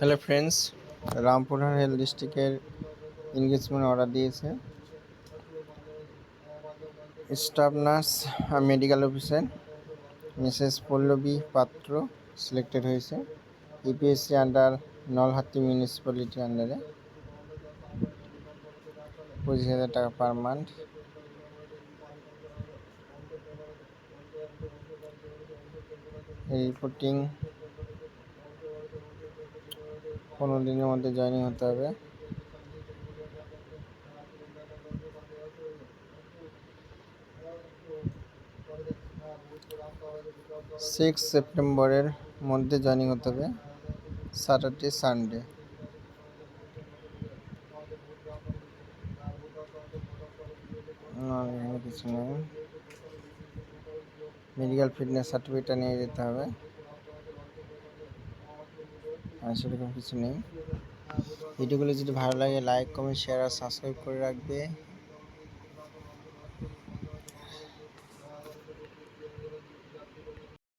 Hello friends, Rampurhat health ডিস্ট্রিক্টের engagement order দিয়েছে staff nurse medical officer Mrs Pallavi Patra selected হয়েছে। ইপিএসসি under Nalhati municipality আন্ডারে 25,000 টাকা পার মান্থ। রিপোর্টিং 15 দিনের মধ্যে জয়েনিং হতে হবে। সিক্স সেপ্টেম্বরের মধ্যে জয়েনিং হতে হবে, স্যাটারডে সানডে। এখানে কিছু নেই, মেডিকেল ফিটনেস সার্টিফিকেটটা নিয়ে যেতে হবে, আর সেরকম কিছু নেই। ভিডিওগুলো যদি ভালো লাগে লাইক কমেন্ট শেয়ার আর সাবস্ক্রাইব করে রাখবে